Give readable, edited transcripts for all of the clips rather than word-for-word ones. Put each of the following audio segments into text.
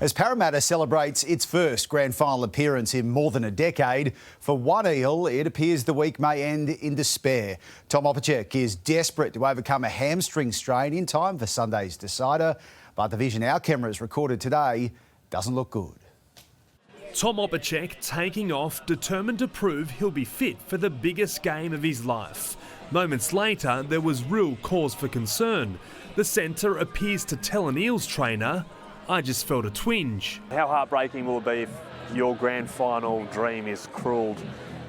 As Parramatta celebrates its first grand final appearance in more than a decade, for one Eel, it appears the week may end in despair. Tom Opacek is desperate to overcome a hamstring strain in time for Sunday's decider, but the vision our cameras recorded today doesn't look good. Tom Opacek taking off, determined to prove he'll be fit for the biggest game of his life. Moments later, there was real cause for concern. The centre appears to tell an Eels trainer, "I just felt a twinge." How heartbreaking will it be if your grand final dream is cruelled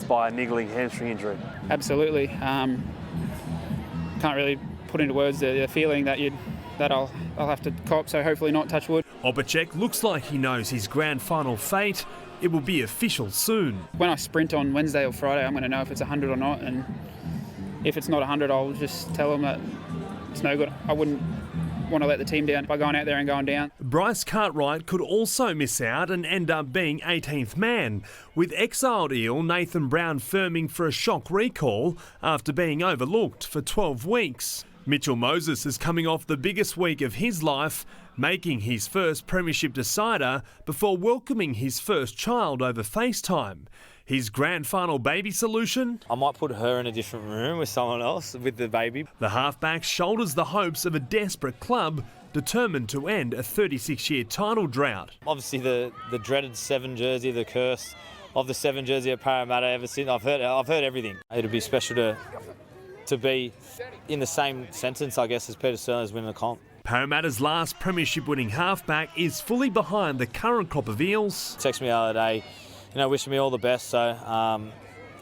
by a niggling hamstring injury? Absolutely. Can't really put into words the feeling that I'll have to cop, so hopefully not, touch wood. Opacek looks like he knows his grand final fate. It will be official soon. When I sprint on Wednesday or Friday, I'm going to know if it's 100 or not, and if it's not 100, I'll just tell them that it's no good. I wouldn't want to let the team down by going out there and going down. Bryce Cartwright could also miss out and end up being 18th man, with exiled Eel Nathan Brown firming for a shock recall after being overlooked for 12 weeks. Mitchell Moses is coming off the biggest week of his life, making his first premiership decider before welcoming his first child over FaceTime. His grand final baby solution? I might put her in a different room with someone else with the baby. The halfback shoulders the hopes of a desperate club determined to end a 36-year title drought. Obviously the dreaded 7 jersey, the curse of the 7 jersey at Parramatta ever since. I've heard everything. It'd be special to be in the same sentence, I guess, as Peter Sterling's winning the comp. Parramatta's last premiership-winning halfback is fully behind the current crop of Eels. Texted me the other day, wishing me all the best. So,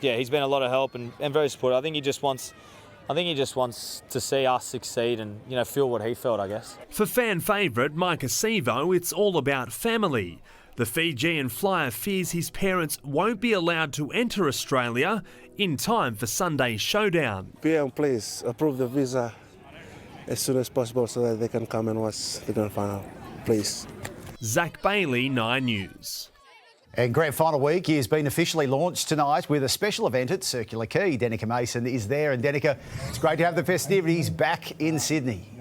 he's been a lot of help and very supportive. I think he just wants to see us succeed and, feel what he felt, I guess. For fan favourite Mike Acevo, it's all about family. The Fijian flyer fears his parents won't be allowed to enter Australia in time for Sunday's showdown. PM, please approve the visa as soon as possible so that they can come and watch the grand final, please. Zach Bailey, 9 News. And grand final week has been officially launched tonight with a special event at Circular Quay. Denica Mason is there, and Denica, it's great to have the festivities back in Sydney.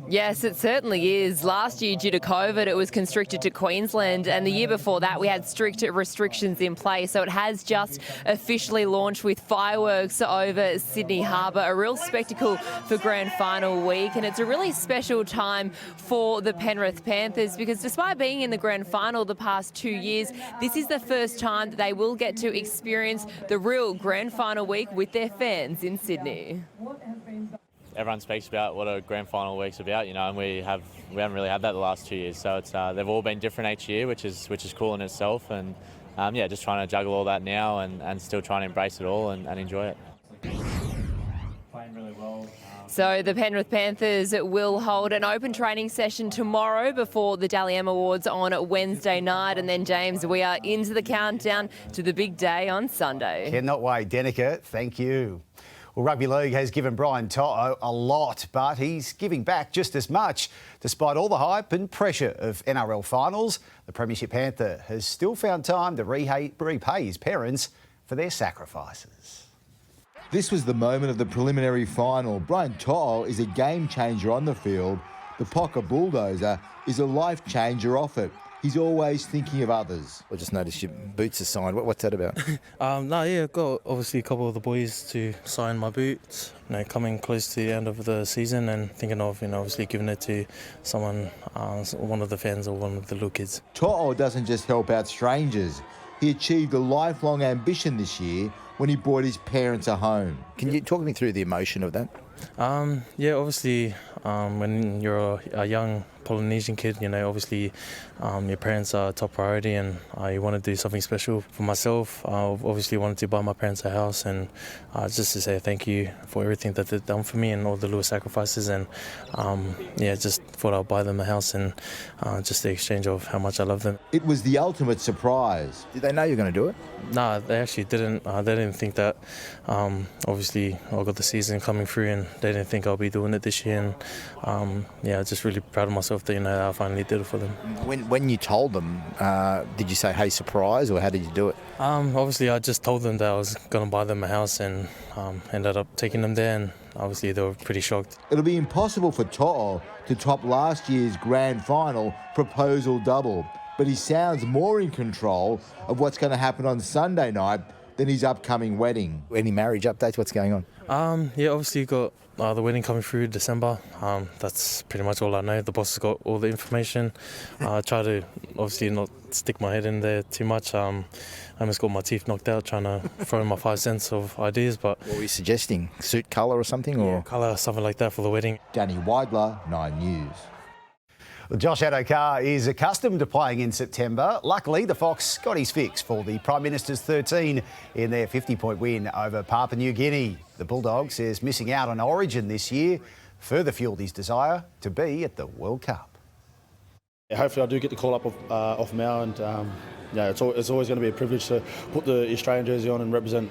Yes, it certainly is. Last year, due to COVID, it was constricted to Queensland, and the year before that, we had strict restrictions in place. So it has just officially launched with fireworks over Sydney Harbour, a real spectacle for grand final week. And it's a really special time for the Penrith Panthers because despite being in the grand final the past 2 years, this is the first time that they will get to experience the real grand final week with their fans in Sydney. Everyone speaks about what a grand final week's about, and we haven't really had that the last 2 years. So it's they've all been different each year, which is cool in itself. And just trying to juggle all that now and still trying to embrace it all and enjoy it. Playing really well. So the Penrith Panthers will hold an open training session tomorrow before the Dally M Awards on Wednesday night. And then, James, we are into the countdown to the big day on Sunday. Cannot wait. Denica, thank you. Well, Rugby League has given Brian To'o a lot, but he's giving back just as much. Despite all the hype and pressure of NRL finals, the Premiership Panther has still found time to repay his parents for their sacrifices. This was the moment of the preliminary final. Brian To'o is a game changer on the field. The Pocker Bulldozer is a life changer off it. He's always thinking of others. I just noticed your boots are signed. What's that about? I've got obviously a couple of the boys to sign my boots. Coming close to the end of the season and thinking of, obviously giving it to someone, one of the fans or one of the little kids. To'o doesn't just help out strangers. He achieved a lifelong ambition this year when he brought his parents a home. Can you talk me through the emotion of that? Obviously, when you're a young Polynesian kid, obviously your parents are top priority and you want to do something special for myself. I obviously wanted to buy my parents a house and just to say thank you for everything that they've done for me and all the little sacrifices and just thought I'd buy them a house and just the exchange of how much I love them. It was the ultimate surprise. Did they know you were going to do it? No, they actually didn't. They didn't think that. Obviously, I got the season coming through and they didn't think I'll be doing it this year and just really proud of myself that I finally did it for them. When you told them, did you say, hey, surprise, or how did you do it? Obviously, I just told them that I was going to buy them a house and ended up taking them there and obviously they were pretty shocked. It'll be impossible for To'o to top last year's grand final proposal double, but he sounds more in control of what's going to happen on Sunday night than his upcoming wedding. Any marriage updates? What's going on? Yeah, obviously you got the wedding coming through December. That's pretty much all I know. The boss has got all the information. I try to obviously not stick my head in there too much. I almost got my teeth knocked out trying to throw in my 5 cents of ideas. But What were you suggesting? Suit colour or something? Or colour, something like that for the wedding. Danny Weidler, 9 News. Well, Josh Adokar is accustomed to playing in September. Luckily, the Fox got his fix for the Prime Minister's 13 in their 50-point win over Papua New Guinea. The Bulldog says missing out on Origin this year further fuelled his desire to be at the World Cup. Yeah, hopefully I do get the call up off Mao, and it's always going to be a privilege to put the Australian jersey on and represent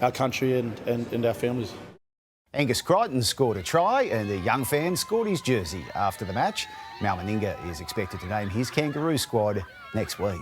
our country and our families. Angus Crichton scored a try and the young fan scored his jersey after the match. Mal Meninga is expected to name his Kangaroo squad next week.